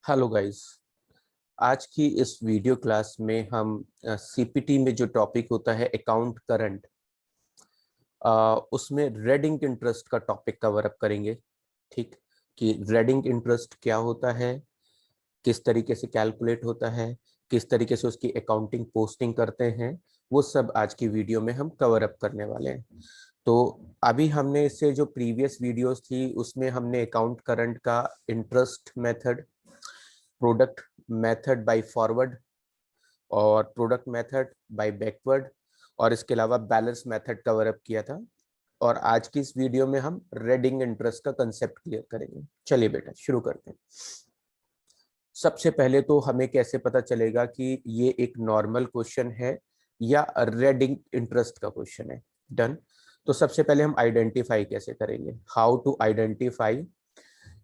Hello guys. आज की इस वीडियो क्लास में हम सीपीटी में जो टॉपिक होता है अकाउंट करंट, उसमें रेडिंग इंटरेस्ट का टॉपिक कवर अप करेंगे। ठीक, कि रेडिंग इंटरेस्ट क्या होता है, किस तरीके से कैलकुलेट होता है, किस तरीके से उसकी अकाउंटिंग पोस्टिंग करते हैं, वो सब आज की वीडियो में हम कवर अप करने वाले हैं। तो अभी हमने इससे जो प्रीवियस वीडियोस थी उसमें हमने अकाउंट करंट का interest method, product method by forward और प्रोडक्ट मेथड बाय बैकवर्ड और इसके अलावा बैलेंस मेथड कवर अप किया था। और आज की इस वीडियो में हम रेडिंग इंटरेस्ट का कंसेप्ट क्लियर करेंगे। चलिए बेटा शुरू करते हैं। सबसे पहले तो हमें कैसे पता चलेगा कि ये एक नॉर्मल क्वेश्चन है या रेडिंग इंटरेस्ट का क्वेश्चन है। डन। तो सबसे पहले हम आइडेंटिफाई कैसे करेंगे, how to identify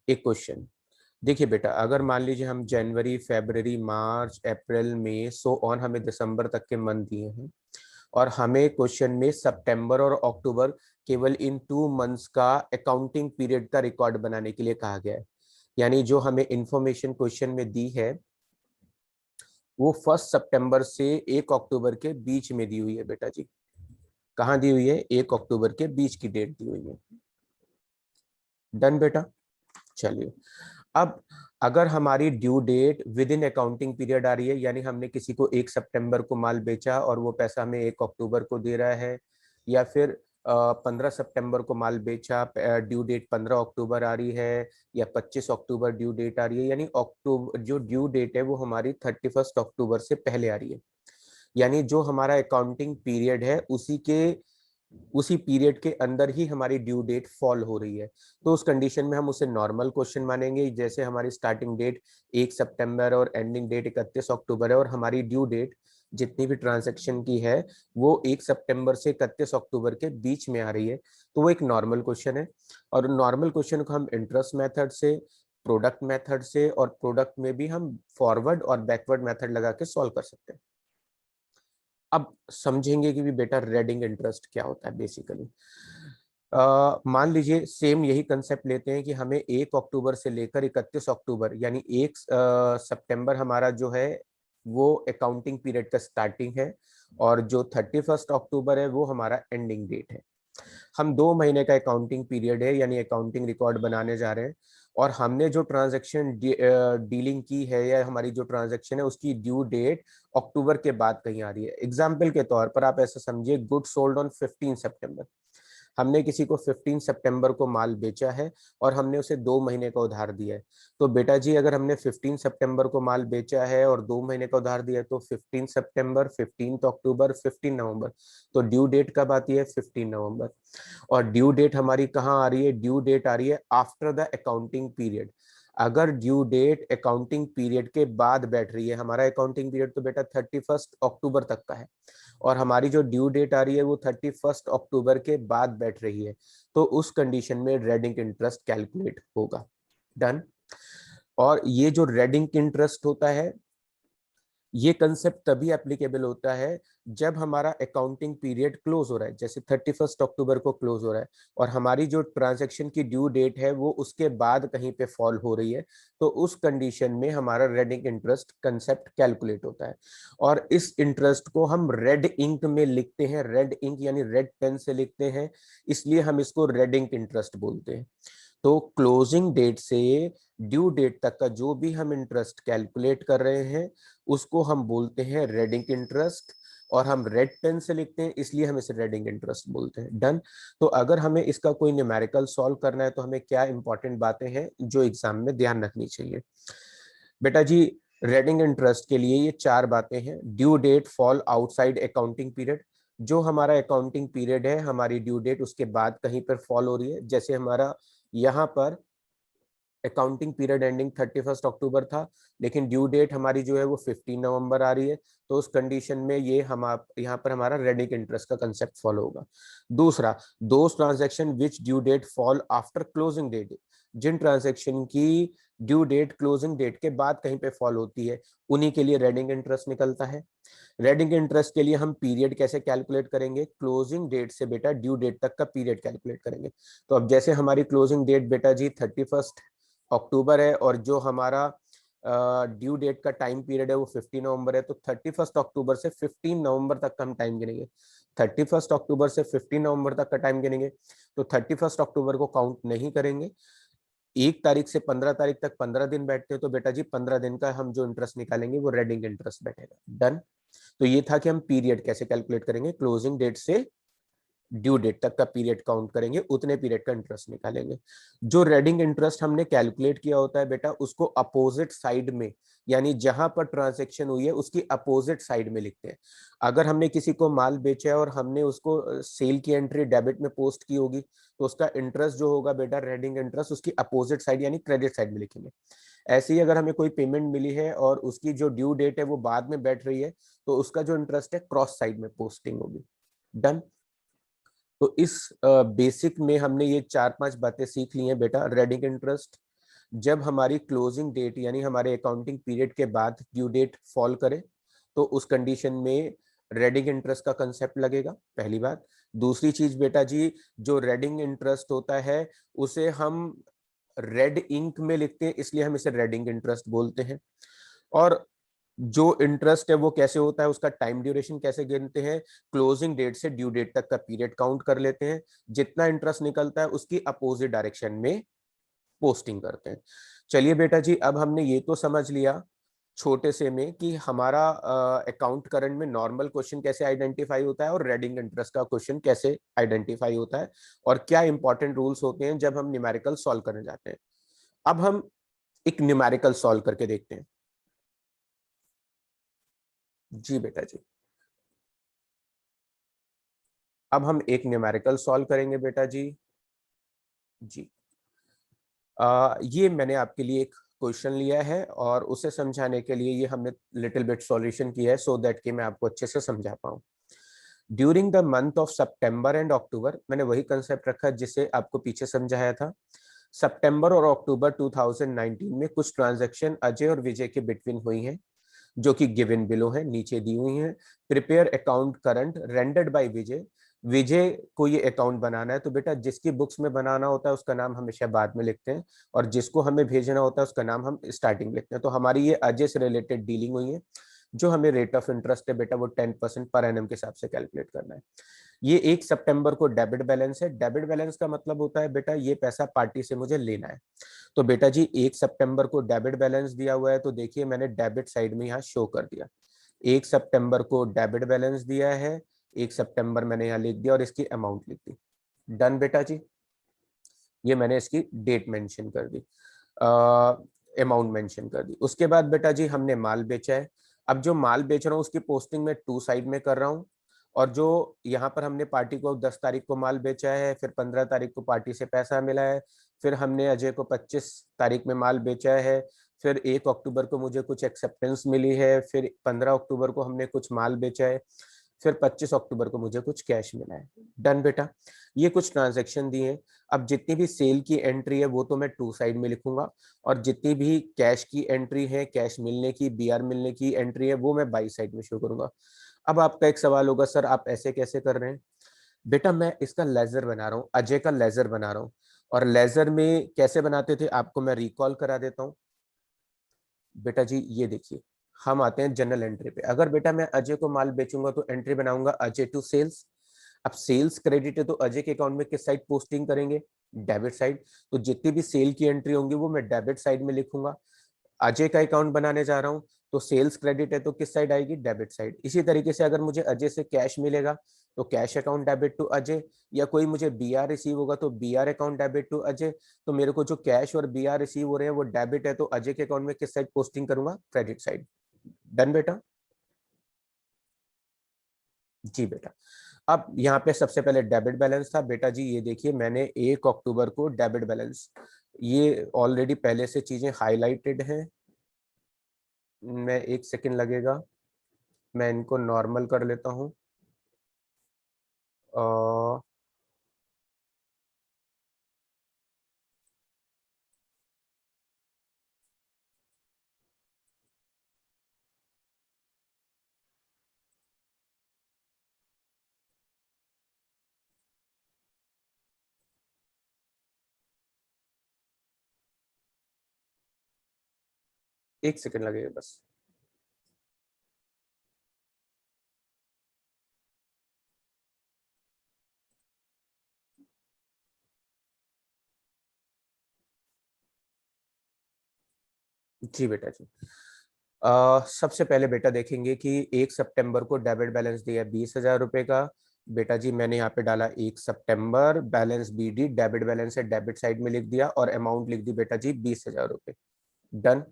a question. देखिए बेटा, अगर मान लीजिए हम जनवरी, फरवरी, मार्च, अप्रैल, मई, सो ऑन, हमें दिसंबर तक के मंथ दिए हैं और हमें क्वेश्चन में सितंबर और अक्टूबर केवल इन 2 मंथ्स का अकाउंटिंग पीरियड का रिकॉर्ड बनाने के लिए कहा गया है। यानी जो हमें इंफॉर्मेशन क्वेश्चन में दी है वो 1 सितंबर से 1 अक्टूबर के बीच में दी हुई है बेटा जी। कहाँ दी हुई है? 1 अक्टूबर के बीच की डेट दी हुई है। डन बेटा। चलिए, अब अगर हमारी due date within accounting period आ रही है, यानी हमने किसी को 1 सितंबर को माल बेचा और वो पैसा हमें 1 अक्टूबर को दे रहा है, या फिर 15 सितंबर को माल बेचा, ड्यू डेट 15 अक्टूबर आ रही है, या 25 अक्टूबर ड्यू डेट आ रही है, यानी अक्टूबर जो ड्यू डेट है वो हमारी 31 अक्टूबर से पहले आ रही है, यानी जो हमारा अकाउंटिंग पीरियड है उसी पीरियड के अंदर ही हमारी ड्यू डेट फॉल हो रही है, तो उस कंडीशन में हम उसे नॉर्मल क्वेश्चन मानेंगे। जैसे हमारी स्टार्टिंग डेट 1 सितंबर और एंडिंग डेट 31 अक्टूबर है और हमारी ड्यू डेट जितनी भी ट्रांजैक्शन की है वो 1 सितंबर से 31 अक्टूबर के बीच में आ रही है, तो वो एक नॉर्मल क्वेश्चन है। और नॉर्मल क्वेश्चन को हम इंटरेस्ट मेथड से, प्रोडक्ट मेथड से और प्रोडक्ट में भी हम फॉरवर्ड और बैकवर्ड मेथड लगा के सॉल्व कर सकते हैं। अब समझेंगे कि भी बेटा रेडिंग इंटरेस्ट क्या होता है बेसिकली। मान लीजिए सेम यही कंसेप्ट लेते हैं कि हमें 1 अक्टूबर से लेकर 31 अक्टूबर, यानी 1 सितंबर हमारा जो है वो अकाउंटिंग पीरियड का स्टार्टिंग है और जो 31 अक्टूबर है वो हमारा एंडिंग डेट है। हम 2 महीने का अकाउंटिंग पीरियड है, यानी अकाउंटिंग रिकॉर्ड बनाने जा रहे हैं और हमने जो ट्रांजैक्शन डीलिंग की है या हमारी जो ट्रांजैक्शन है उसकी ड्यू डेट अक्टूबर के बाद कहीं आ रही है। एग्जाम्पल के तौर पर आप ऐसा समझिए, गुड सोल्ड ऑन 15 सितंबर। हमने किसी को 15 सितंबर को माल बेचा है और हमने उसे 2 महीने का उधार दिया है। तो बेटा जी, अगर हमने 15 सितंबर को माल बेचा है और 2 महीने का उधार दिया है तो 15 सितंबर, 15 अक्टूबर, 15 नवंबर, तो ड्यू डेट कब आती है? 15 नवंबर। और ड्यू डेट हमारी कहाँ आ रही है? ड्यू डेट आ रही है आफ्टर द अकाउंटिंग पीरियड। अगर ड्यू डेट अकाउंटिंग पीरियड के बाद बैठ रही है, हमारा अकाउंटिंग पीरियड तो बेटा 31 अक्टूबर तक का है और हमारी जो ड्यू डेट आ रही है वो 31 अक्टूबर के बाद बैठ रही है, तो उस कंडीशन में रेडिंग इंटरेस्ट कैलकुलेट होगा। डन। और ये जो रेडिंग इंटरेस्ट होता है ये कंसेप्ट तभी एप्लीकेबल होता है जब हमारा अकाउंटिंग पीरियड क्लोज हो रहा है, जैसे 31 अक्टूबर को क्लोज हो रहा है और हमारी जो ट्रांजैक्शन की ड्यू डेट है वो उसके बाद कहीं पे फॉल हो रही है, तो उस कंडीशन में हमारा रेडिंग इंटरेस्ट कंसेप्ट कैलकुलेट होता है। और इस इंटरेस्ट को हम रेड इंक में लिखते हैं, रेड इंक यानी रेड पेन से लिखते हैं, इसलिए हम इसको रेडिंग इंटरेस्ट बोलते हैं। तो क्लोजिंग डेट से ड्यू डेट तक का जो भी हम इंटरेस्ट कैलकुलेट कर रहे हैं उसको हम बोलते हैं रेडिंग इंटरेस्ट, और हम रेड पेन से लिखते हैं इसलिए हम इसे रेडिंग इंटरेस्ट बोलते हैं। डन। तो अगर हमें इसका कोई न्यूमेरिकल सॉल्व करना है तो हमें क्या इंपॉर्टेंट बातें हैं जो एग्जाम में ध्यान रखनी चाहिए बेटा जी? रेडिंग इंटरेस्ट के लिए ये 4 बातें हैं। Due date fall outside accounting period, जो हमारा अकाउंटिंग पीरियड है हमारी ड्यू डेट उसके बाद कहीं पर फॉल हो रही है, जैसे हमारा यहाँ पर अकाउंटिंग पीरियड एंडिंग 31 अक्टूबर था लेकिन ड्यू डेट हमारी जो है वो 15 नवंबर आ रही है, तो उस कंडीशन में ये हम यहाँ पर हमारा रेडिंग इंटरेस्ट का कंसेप्ट फॉलो होगा। दूसरा, those transaction which due date fall after closing date, जिन ट्रांजैक्शन की ड्यू डेट क्लोजिंग डेट के बाद कहीं पे फॉल होती है उन्हीं के लिए रेडिंग इंटरेस्ट निकलता है। रेडिंग इंटरेस्ट के लिए हम पीरियड कैसे कैलकुलेट करेंगे? क्लोजिंग डेट से बेटा ड्यू डेट तक का पीरियड कैलकुलेट करेंगे। तो अब जैसे हमारी क्लोजिंग डेट बेटा जी 31 अक्टूबर है और जो हमारा ड्यू डेट का टाइम पीरियड है वो 15 नवंबर है, तो 31 अक्टूबर से 15 नवंबर तक का हम टाइम गिनेंगे। 31 अक्टूबर से 15 नवंबर तक का टाइम गिनेंगे, तो 31 अक्टूबर को काउंट नहीं करेंगे। 1 तारीख से 15 तारीख तक 15 दिन बैठते हैं, तो बेटा जी 15 दिन का हम जो इंटरेस्ट निकालेंगे वो रेडिंग इंटरेस्ट बैठेगा। डन। तो ये था कि हम पीरियड कैसे कैलकुलेट करेंगे, क्लोजिंग डेट से ड्यू डेट तक का पीरियड काउंट करेंगे, उतने पीरियड का इंटरेस्ट निकालेंगे। जो रेडिंग इंटरेस्ट हमने कैलकुलेट किया होता है बेटा, उसको अपोजिट साइड में, यानी जहां पर ट्रांजैक्शन हुई है उसकी अपोजिट साइड में लिखते हैं। अगर हमने किसी को माल बेचा है और हमने उसको सेल की एंट्री डेबिट में पोस्ट की होगी, तो उसका इंटरेस्ट जो होगा बेटा, रेडिंग इंटरेस्ट, उसकी अपोजिट साइड यानी क्रेडिट साइड में लिखेंगे। ऐसे ही अगर हमें कोई पेमेंट मिली है और उसकी जो ड्यू डेट है वो बाद में बैठ रही है, तो उसका जो इंटरेस्ट है क्रॉस साइड में पोस्टिंग होगी। डन। तो इस बेसिक में हमने ये 4-5 बातें सीख ली हैं बेटा। रेडिंग इंटरेस्ट जब हमारी क्लोजिंग डेट यानी हमारे अकाउंटिंग पीरियड के बाद ड्यू डेट फॉल करे, तो उस कंडीशन में रेडिंग इंटरेस्ट का कंसेप्ट लगेगा, पहली बात। दूसरी चीज बेटा जी, जो रेडिंग इंटरेस्ट होता है उसे हम रेड इंक में लिखते हैं, इसलिए हम इसे रेडिंग इंटरेस्ट बोलते हैं। और जो इंटरेस्ट है वो कैसे होता है, उसका टाइम ड्यूरेशन कैसे गिनते हैं, क्लोजिंग डेट से ड्यू डेट तक का पीरियड काउंट कर लेते हैं, जितना इंटरेस्ट निकलता है उसकी अपोजिट डायरेक्शन में पोस्टिंग करते हैं। चलिए बेटा जी, अब हमने ये तो समझ लिया छोटे से में कि हमारा अकाउंट करंट में नॉर्मल क्वेश्चन कैसे आइडेंटिफाई होता है और रेडिंग इंटरेस्ट का क्वेश्चन कैसे आइडेंटिफाई होता है, और क्या इंपॉर्टेंट रूल्स होते हैं जब हम न्यूमेरिकल सॉल्व करने जाते हैं। अब हम एक न्यूमेरिकल सॉल्व करके देखते हैं। जी बेटा जी, अब हम एक न्यूमेरिकल सॉल्व करेंगे बेटा जी। जी, ये मैंने आपके लिए एक क्वेश्चन लिया है और उसे समझाने के लिए ये हमने लिटिल बिट सॉल्यूशन किया है, सो दैट कि मैं आपको अच्छे से समझा पाऊँ। During the month of September and October, मैंने वही कंसेप्ट रखा जिसे आपको पीछे समझाया था। सितंबर और अक्टूबर 2019 में कुछ ट्रांजैक्शन अजय और विजय के बिटवीन हुई हैं, जो कि गिवन बिलो है, नीचे दी हुई है। Prepare account current rendered by Vijay. Vijay को ये अकाउंट बनाना है, तो बेटा जिसकी बुक्स में बनाना होता है उसका नाम हमेशा बाद में लिखते हैं, और जिसको हमें भेजना होता है उसका नाम हम स्टार्टिंग लिखते हैं। तो हमारी ये अजय से रिलेटेड डीलिंग हुई है। जो हमें रेट ऑफ इंटरेस्ट है बेटा वो 10% पर एनम के हिसाब से कैलकुलेट करना है। ये 1 सितंबर को डेबिट बैलेंस है। डेबिट बैलेंस का मतलब होता है बेटा ये पैसा पार्टी से मुझे लेना है। तो बेटा जी 1 सितंबर को डेबिट बैलेंस दिया हुआ है, तो देखिए मैंने डेबिट साइड में यहाँ शो कर दिया। 1 सितंबर को डेबिट बैलेंस दिया है, 1 सितंबर मैंने यहाँ लिख दिया और इसकी अमाउंट लिख दी। डन बेटा जी, ये मैंने इसकी डेट मेंशन कर दी, अमाउंट मेंशन कर दी। उसके बाद बेटा जी हमने माल बेचा है। अब जो माल बेच रहा हूँ उसकी पोस्टिंग में 2 साइड में कर रहा हूँ। और जो यहाँ पर हमने पार्टी को 10 तारीख को माल बेचा है, फिर 15 तारीख को पार्टी से पैसा मिला है, फिर हमने अजय को 25 तारीख में माल बेचा है, फिर 1 अक्टूबर को मुझे कुछ एक्सेप्टेंस मिली है, फिर 15 अक्टूबर को हमने कुछ माल बेचा है, फिर 25 अक्टूबर को मुझे कुछ कैश मिला है। डन बेटा, ये कुछ ट्रांजेक्शन दिए। अब जितनी भी सेल की एंट्री है वो तो मैं 2 साइड में लिखूंगा, और जितनी भी कैश की एंट्री है, कैश मिलने की, बीआर मिलने की एंट्री है, वो मैं बाई साइड में शो करूंगा। अब आपका एक सवाल होगा, सर आप ऐसे कैसे कर रहे हैं? बेटा मैं इसका लेजर बना रहा हूँ, अजय का लेजर बना रहा हूँ। और लेजर में कैसे बनाते थे आपको मैं रिकॉल करा देता हूँ। बेटा जी ये देखिए, हम आते हैं जनरल एंट्री पे। अगर बेटा मैं अजय को माल बेचूंगा तो एंट्री बनाऊंगा अजय टू सेल्स। अब सेल्स क्रेडिट है तो अजय के अकाउंट में किस साइड पोस्टिंग करेंगे? Debit side. तो जितनी भी सेल की एंट्री होंगी वो मैं डेबिट साइड में लिखूंगा। अजय का अकाउंट बनाने जा रहा हूँ, तो सेल्स क्रेडिट है तो किस साइड आएगी? Debit side. इसी तरीके से अगर मुझे अजय से कैश मिलेगा तो cash account debit to Ajay, या कोई मुझे बीआर रिसीव होगा तो BR account debit to Ajay. तो मेरे को जो कैश और बीआर रिसीव हो रहे हैं वो डेबिट है, तो अजय के अकाउंट में किस साइड पोस्टिंग करूंगा? Credit side. डन बेटा। जी बेटा, अब यहाँ पे सबसे पहले डेबिट बैलेंस था बेटा जी, ये देखिए मैंने 1 अक्टूबर को डेबिट बैलेंस, ये ऑलरेडी पहले से चीजें हाईलाइटेड हैं। मैं 1 सेकंड लगेगा, मैं इनको नॉर्मल कर लेता हूँ। 1 सेकंड लगेगा बस। जी बेटा जी। सबसे पहले बेटा देखेंगे कि 1 सितंबर को डेबिट बैलेंस दिया 20,000 रुपए का। बेटा जी मैंने यहाँ पे डाला 1 सितंबर, बैलेंस BD, डेबिट बैलेंस है, डेबिट साइड में लिख दिया और अमाउंट लिख दी बेटा जी 20,000 रुपए। डन।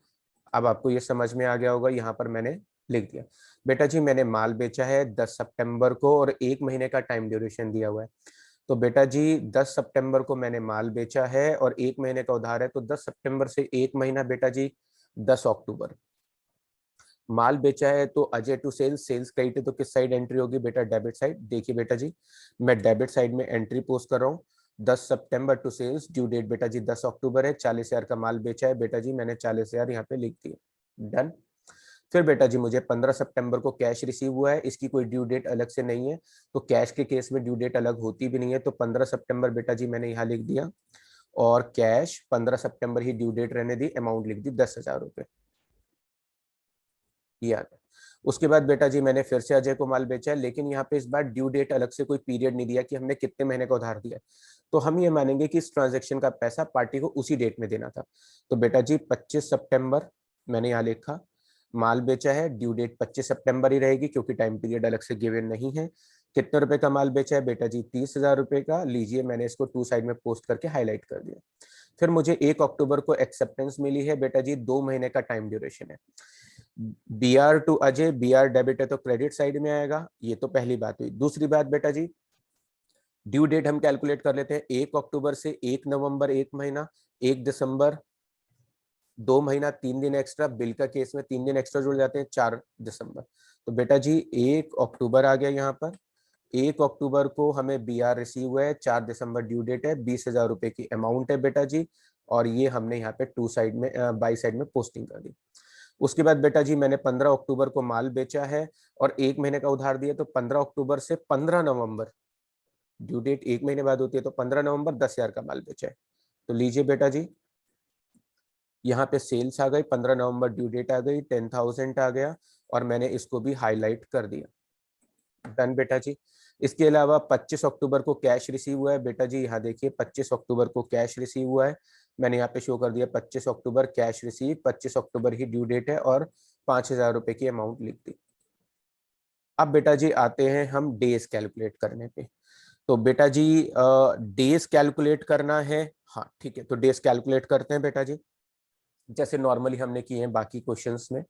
अब आपको ये समझ में आ गया होगा, यहाँ पर मैंने लिख दिया। बेटा जी मैंने माल बेचा है 10 सितंबर को और 1 महीने का टाइम ड्यूरेशन दिया हुआ है। तो बेटा जी 10 सितंबर को मैंने माल बेचा है और 1 महीने का उधार है, तो 10 सितंबर से 1 महीना बेटा जी 10 अक्टूबर। माल बेचा है तो Ajay to sales, sales credit है तो किस साइड एंट्री होगी बेटा? Debit side. देखिए बेटा जी मैं डेबिट साइड में एंट्री पोस्ट कर रहा हूँ। 10 सितंबर टू सेल्स, ड्यू डेट बेटा जी 10 अक्टूबर है, 40,000 का माल बेचा है बेटा जी, मैंने 40,000 यहाँ पे लिख दिया। डन। फिर बेटा जी मुझे 15 सितंबर को कैश रिसीव हुआ है, इसकी कोई ड्यू डेट अलग से नहीं है, तो कैश के केस में ड्यू डेट अलग होती भी नहीं है, तो 15 सितंबर बेटा जी मैंने यहाँ लिख दिया और कैश 15 सितंबर ही ड्यू डेट रहने दी, अमाउंट लिख दी 10,000 रुपए। ये आ गया। उसके बाद बेटा जी मैंने फिर से अजय को माल बेचा है, लेकिन यहाँ पे इस बार ड्यू डेट अलग से कोई पीरियड नहीं दिया कि हमने कितने महीने का उधार दिया है। तो हम ये मानेंगे कि इस ट्रांजेक्शन का पैसा पार्टी को उसी डेट में देना था। तो बेटा जी 25 सितंबर मैंने यहाँ लिखा, माल बेचा है, ड्यू डेट 25 सितंबर ही रहेगी क्योंकि टाइम पीरियड अलग से गिवन नहीं है। कितने रुपए का माल बेचा है बेटा जी? 30,000 रुपए का। लीजिए मैंने इसको टू साइड में पोस्ट करके हाईलाइट कर दिया। फिर मुझे 1 अक्टूबर को एक्सेप्टेंस मिली है बेटा जी, 2 महीने का टाइम ड्यूरेशन है। BR to Ajay, BR debit है तो क्रेडिट साइड में आएगा। ये तो पहली बात हुई। दूसरी बात बेटा जी, ड्यू डेट हम कैलकुलेट कर लेते हैं, 1 अक्टूबर से 1 नवंबर 1 महीना, 1 दिसंबर 2 महीना, 3 दिन एक्स्ट्रा, बिल का केस में 3 दिन एक्स्ट्रा जुड़ जाते हैं, 4 दिसंबर। तो बेटा जी 1 अक्टूबर आ गया यहाँ पर। 1 अक्टूबर को हमें BR रिसीव हुआ है, 4 दिसंबर ड्यू डेट है, 20,000 रुपए की अमाउंट है बेटा जी, और ये हमने यहाँ पे टू साइड में बाई साइड में पोस्टिंग कर दी। उसके बाद बेटा जी मैंने 15 अक्टूबर को माल बेचा है और 1 महीने का उधार दिया, तो 15 अक्टूबर से 15 नवंबर, ड्यू डेट 1 महीने बाद होती है, तो 15 नवंबर 10,000 का माल बेचा है। तो लीजिए बेटा जी यहाँ पे सेल्स आ गई, 15 नवंबर ड्यू डेट आ गई, 10,000 आ गया और मैंने इसको भी हाईलाइट कर दिया। डन बेटा जी। इसके अलावा 25 अक्टूबर को कैश रिसीव हुआ है बेटा जी, यहाँ देखिए 25 अक्टूबर को कैश रिसीव हुआ है, मैंने यहाँ पे शो कर दिया 25 अक्टूबर कैश रिसीव, 25 अक्टूबर ही ड्यू डेट है और 5,000 रुपए की अमाउंट लिख दी। अब बेटा जी आते हैं हम डेज कैलकुलेट करने पे। तो बेटा जी डेज कैलकुलेट करना है। हाँ ठीक है, तो डेज कैलकुलेट करते हैं बेटा जी, जैसे नॉर्मली हमने किए हैं बाकी क्वेश्चंस में।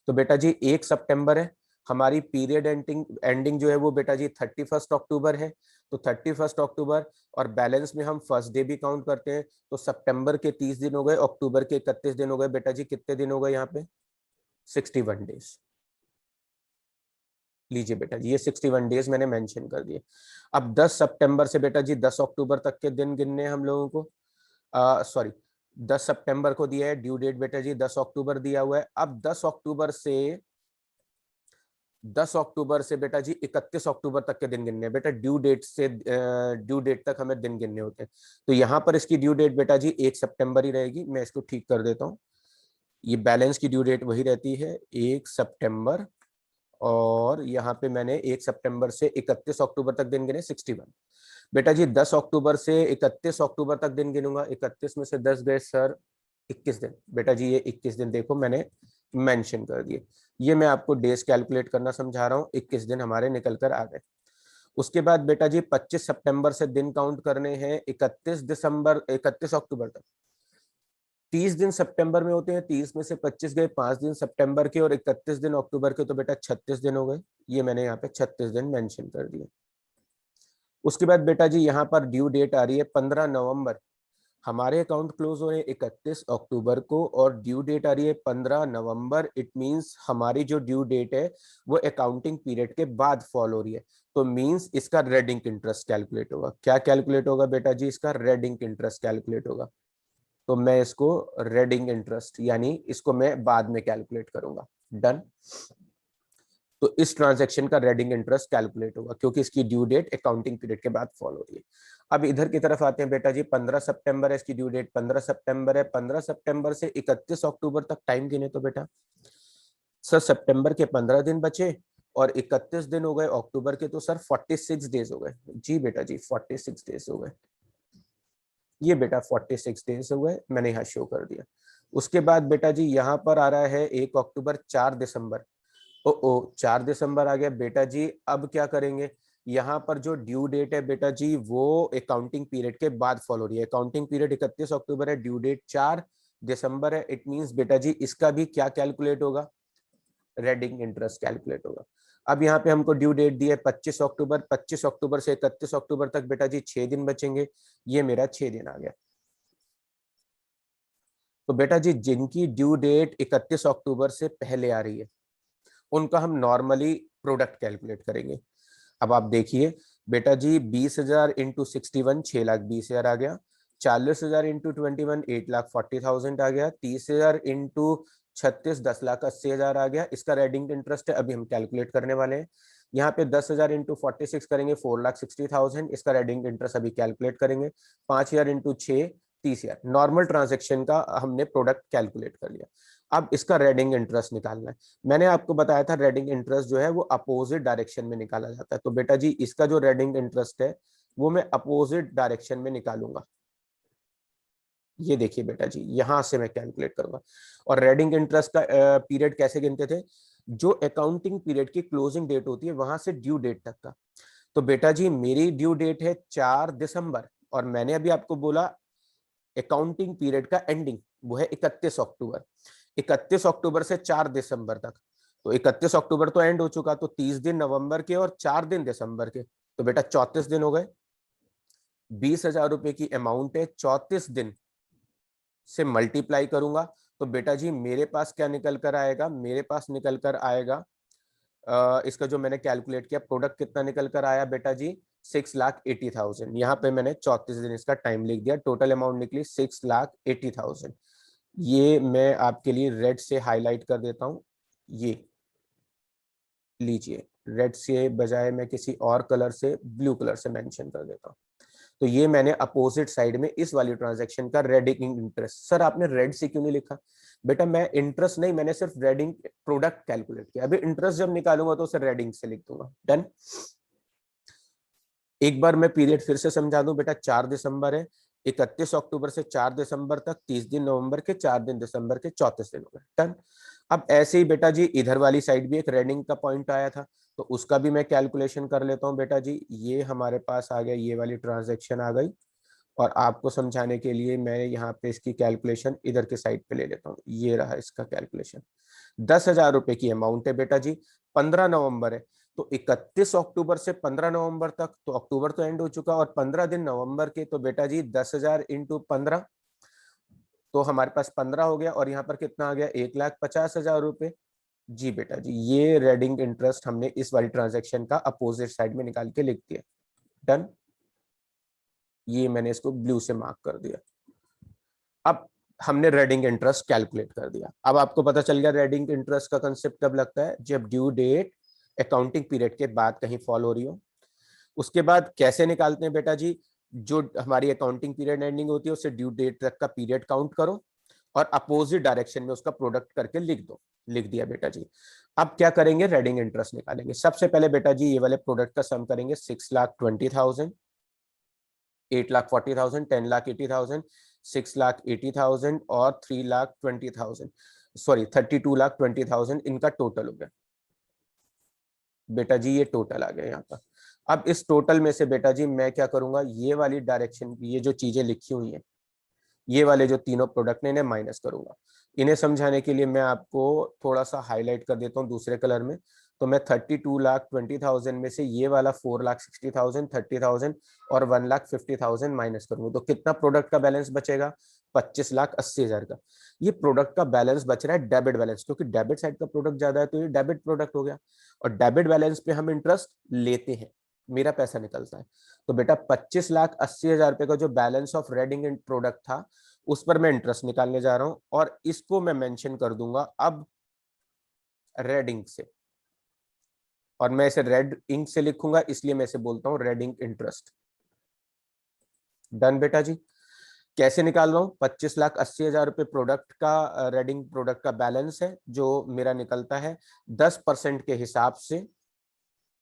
तो बेटा जी 1 सितंबर है, हमारी पीरियड एंडिंग एंडिंग जो है वो बेटा जी 31 अक्टूबर है। तो 31 अक्टूबर, और बैलेंस में हम फर्स्ट डे भी काउंट करते हैं, तो सितंबर के 30 दिन हो गए, अक्टूबर के 31 दिन हो गए बेटा जी, कितने दिन हो गए यहाँ पे? 61 डेज। लीजिए बेटा जी ये 61 डेज मैंने मेंशन कर दिए। अब 10 सितंबर से बेटा जी 10 अक्टूबर तक के दिन गिनने हैं हम लोगों को। सॉरी, 10 सितंबर को दिया है ड्यू डेट बेटा जी, 10 अक्टूबर दिया हुआ है। अब 10 अक्टूबर से बेटा जी 31 अक्टूबर तक के दिन गिनने हैं बेटा, ड्यू डेट से ड्यू डेट तक हमें दिन गिनने होते हैं। तो यहाँ पर इसकी ड्यू डेट बेटा जी 1 सितंबर ही रहेगी, मैं इसको ठीक कर देता हूँ। ये बैलेंस की ड्यू डेट वही रहती है 1 सितंबर, और यहाँ पे मैंने 1 सितंबर से 31 अक्टूबर तक दिन गिने 61। बेटा जी 10 अक्टूबर से 31 अक्टूबर तक दिन गिनूंगा, 31 में से 10 गए सर, 21 दिन। बेटा जी ये 21 दिन देखो मैंने मेंशन कर दिए। ये मैं आपको डेज कैलकुलेट करना समझा रहा हूँ, 21 दिन हमारे निकल कर आ गए। उसके बाद बेटा जी 25 सितंबर से दिन काउंट करने हैं 31 अक्टूबर तक। 30 दिन सितंबर में होते हैं, 30 में से 25 गए, 5 दिन सितंबर के और 31 दिन अक्टूबर के, तो बेटा 36 दिन हो गए। ये मैंने यहाँ पे 36 दिन मेंशन कर दिए। उसके बाद बेटा जी यहाँ पर ड्यू डेट आ रही है 15 नवंबर, हमारे अकाउंट क्लोज हो रहे हैं 31 अक्टूबर को और ड्यू डेट आ रही है 15 नवंबर। इट मींस हमारी जो ड्यू डेट है वो अकाउंटिंग पीरियड के बाद फॉल हो रही है, तो मींस इसका रेडिंग इंटरेस्ट कैलकुलेट होगा। क्या कैलकुलेट होगा बेटा जी? इसका रेडिंग इंटरेस्ट कैलकुलेट होगा। तो मैं इसको रेडिंग इंटरेस्ट, यानी इसको मैं बाद में कैलकुलेट करूंगा। डन। तो इस ट्रांजैक्शन का रेडिंग इंटरेस्ट कैलकुलेट होगा, क्योंकि इसकी ड्यू डेट अकाउंटिंग पीरियड के बाद फॉलो हो रही है। अब इधर की तरफ आते हैं बेटा जी, 15 सितंबर है, इसकी ड्यू डेट 15 सितंबर है। 15 सितंबर से 31 अक्टूबर तक टाइम गिने तो बेटा सर सितंबर के 15 दिन बचे और 31 दिन हो गए अक्टूबर के, तो सर 46 डेज हो गए। जी बेटा जी 46 डेज हो गए, ये बेटा 46 डेज हो गए, मैंने यहाँ शो कर दिया। उसके बाद बेटा जी यहाँ पर आ रहा है 1 अक्टूबर, 4 दिसंबर। ओ 4 दिसंबर आ गया बेटा जी। अब क्या करेंगे, यहाँ पर जो ड्यू डेट है बेटा जी वो अकाउंटिंग पीरियड के बाद फॉलो हो रही है। अकाउंटिंग पीरियड 31 अक्टूबर है, ड्यू डेट 4 दिसंबर है। इट मींस बेटा जी इसका भी क्या कैलकुलेट होगा, रेडिंग इंटरेस्ट कैलकुलेट होगा। अब यहाँ पे हमको ड्यू डेट दी है 25 अक्टूबर, 25 अक्टूबर से 31 अक्टूबर तक बेटा जी 6 दिन बचेंगे, ये मेरा 6 दिन आ गया। तो बेटा जी जिनकी ड्यू डेट 31 अक्टूबर से पहले आ रही है उनका हम नॉर्मली प्रोडक्ट कैलकुलेट करेंगे। अब आप देखिए बेटा जी 20,000 इंटू 61 6,20,000 आ गया। 40,000 इंटू 21 8,40,000 आ गया। 30,000 इंटू 36 10,80,000 आ गया। इसका रेडिंग इंटरेस्ट है, अभी हम कैलकुलेट करने वाले हैं। यहाँ पे 10,000 इंटू 46 करेंगे 4,60,000, इसका रेडिंग इंटरेस्ट अभी कैलकुलेट करेंगे। 5,000 इंटू 6 30,000। नॉर्मल ट्रांजेक्शन का हमने प्रोडक्ट कैलकुलेट कर लिया। अब इसका रेडिंग इंटरेस्ट निकालना है। मैंने आपको बताया था रेडिंग इंटरेस्ट जो है वो अपोजिट डायरेक्शन में निकाला जाता है, तो बेटा जी इसका जो रेडिंग इंटरेस्ट है वो मैं अपोजिट डायरेक्शन में निकालूंगा। ये देखिए बेटा जी यहां से मैं कैलकुलेट करूंगा। और रेडिंग इंटरेस्ट का पीरियड कैसे गिनते थे, जो अकाउंटिंग पीरियड की क्लोजिंग डेट होती है वहां से ड्यू डेट तक का। तो बेटा जी मेरी ड्यू डेट है 4 दिसंबर और मैंने अभी आपको बोला अकाउंटिंग पीरियड का एंडिंग वो है 31 अक्टूबर। 31 अक्टूबर से 4 दिसंबर तक, तो 31 अक्टूबर तो एंड हो चुका, तो 30 दिन नवंबर के और 4 दिन दिसंबर के, तो बेटा 34 दिन हो गए। 20,000 रुपए की अमाउंट है, 34 दिन से मल्टीप्लाई करूंगा तो बेटा जी मेरे पास क्या निकल कर आएगा, मेरे पास निकल कर आएगा इसका जो मैंने कैलकुलेट किया प्रोडक्ट कितना निकल कर आया बेटा जी 6,80,000। यहाँ पे मैंने 34 दिन इसका टाइम लिख दिया, टोटल अमाउंट निकली 6,80,000। ये मैं आपके लिए रेड से हाईलाइट कर देता हूँ, ये लीजिए रेड से बजाय मैं किसी और कलर से ब्लू कलर से मेंशन कर देता हूँ। तो ये मैंने अपोजिट साइड में इस वाली ट्रांजैक्शन का रेडिंग इंटरेस्ट। सर आपने रेड से क्यों नहीं लिखा, बेटा मैं इंटरेस्ट नहीं, मैंने सिर्फ रेडिंग प्रोडक्ट कैलकुलेट किया, अभी इंटरेस्ट जब निकालूंगा तो उसे रेडिंग से लिख दूंगा। डन। एक बार मैं पीरियड फिर से समझा दूं बेटा, 4 दिसंबर है, 31 अक्टूबर से 4 दिसंबर तक 30 दिन नवंबर के, 4 दिन दिसंबर के, 34 दिन हो गए। डन। अब ऐसे ही बेटा जी इधर वाली साइड भी एक रेडिंग का पॉइंट आया था, तो उसका भी मैं कैलकुलेशन कर लेता हूँ बेटा जी। ये हमारे पास आ गया, ये वाली ट्रांजेक्शन आ गई और आपको समझाने के लिए मैं यहाँ पे इसकी कैलकुलेशन इधर के साइड पे ले लेता हूँ। ये रहा इसका कैलकुलेशन। 10,000 रुपए की अमाउंट है बेटा जी, 15 नवंबर है, तो 31 अक्टूबर से 15 नवंबर तक, तो अक्टूबर तो एंड हो चुका और 15 दिन नवंबर के, तो बेटा जी 10,000 इंटू 15, तो हमारे पास 15 हो गया और यहाँ पर कितना आ गया 1,50,000 रुपए। जी बेटा जी ये रेडिंग इंटरेस्ट हमने इस वाली ट्रांजेक्शन का अपोजिट साइड में निकाल के लिख दिया। डन। ये मैंने इसको ब्लू से मार्क कर दिया। अब हमने रेडिंग इंटरेस्ट कैलकुलेट कर दिया। अब आपको पता चल गया रेडिंग इंटरेस्ट का कंसेप्ट कब लगता है, जब ड्यू डेट अकाउंटिंग पीरियड के बाद कहीं फॉलो हो रही हो। उसके बाद कैसे निकालते हैं बेटा जी, जो हमारी अकाउंटिंग पीरियड एंडिंग होती है उससे ड्यू डेट तक का पीरियड काउंट करो और अपोजिट डायरेक्शन में उसका प्रोडक्ट करके लिख दो। लिख दिया बेटा जी। अब क्या करेंगे, रेडिंग इंटरेस्ट निकालेंगे। सबसे पहले बेटा जी ये वाले प्रोडक्ट का सम करेंगे, 6,20,000, 8,40,000, 10,80,000, 6,80,000 और 3,20,000, सॉरी 32,20,000, इनका टोटल हो गया बेटा जी। ये टोटल आ गया यहाँ पर। अब इस टोटल में से बेटा जी मैं क्या करूंगा, ये वाली डायरेक्शन की ये जो चीजें लिखी हुई हैं, ये वाले जो तीनों प्रोडक्ट ने इन्हें माइनस करूंगा। इन्हें समझाने के लिए मैं आपको थोड़ा सा हाईलाइट कर देता हूँ दूसरे कलर में। तो मैं 32,20,000 में से ये वाला 4,60,000, 30,000 और 1,50,000 माइनस करूंगा, तो कितना प्रोडक्ट का बैलेंस बचेगा, 25,80,000 का। ये प्रोडक्ट का बैलेंस बच रहा है डेबिट बैलेंस, क्योंकि डेबिट साइड का प्रोडक्ट ज्यादा है तो ये डेबिट प्रोडक्ट हो गया और डेबिट बैलेंस पे हम इंटरेस्ट लेते हैं, मेरा पैसा निकलता है। तो बेटा 25,80,000 रुपए का जो balance of red ink and product था उस पर मैं इंटरेस्ट निकालने जा रहा हूं और इसको मैं मेंशन कर दूंगा अब रेडिंग से। और मैं इसे रेड इंक से लिखूंगा, इसलिए मैं इसे बोलता हूँ रेड इंक इंटरेस्ट। डन बेटा जी। कैसे निकाल रहा हूँ? 25,80,000 रुपये प्रोडक्ट का, रेडिंग प्रोडक्ट का बैलेंस है जो मेरा निकलता है 10% के हिसाब से।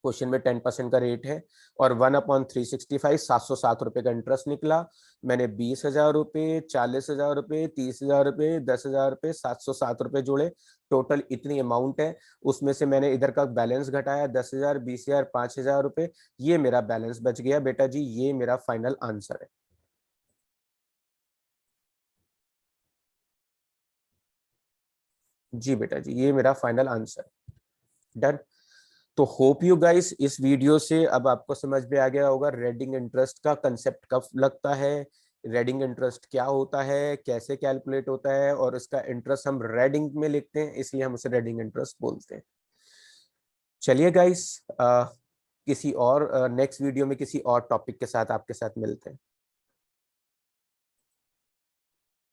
क्वेश्चन में 10% का रेट है, और 1/365 707 रुपये का इंटरेस्ट निकला। मैंने 20,000 रुपये, 40,000 रुपये, 30,000 रुपये, 10,000 रुपये, 707 रुपये जोड़े। टोटल इतनी अमाउंट है। उसमें से मैंने इधर का बैलेंस घटाया, 10,000, 20,000, 5,000 रुपये। ये मेरा बैलेंस बच गया बेटा जी, ये मेरा फाइनल आंसर है। जी बेटा जी, ये मेरा फाइनल आंसर। डन। तो होप यू गाइस इस वीडियो से अब आपको समझ में आ गया होगा रेडिंग इंटरेस्ट का कंसेप्ट कब लगता है, रेडिंग इंटरेस्ट क्या होता है, कैसे कैलकुलेट होता है, और इसका इंटरेस्ट हम रेडिंग में लिखते हैं, इसलिए हम उसे रेडिंग इंटरेस्ट बोलते हैं। चलिए गाइस, किसी और नेक्स्ट वीडियो में किसी और टॉपिक के साथ आपके साथ मिलते हैं।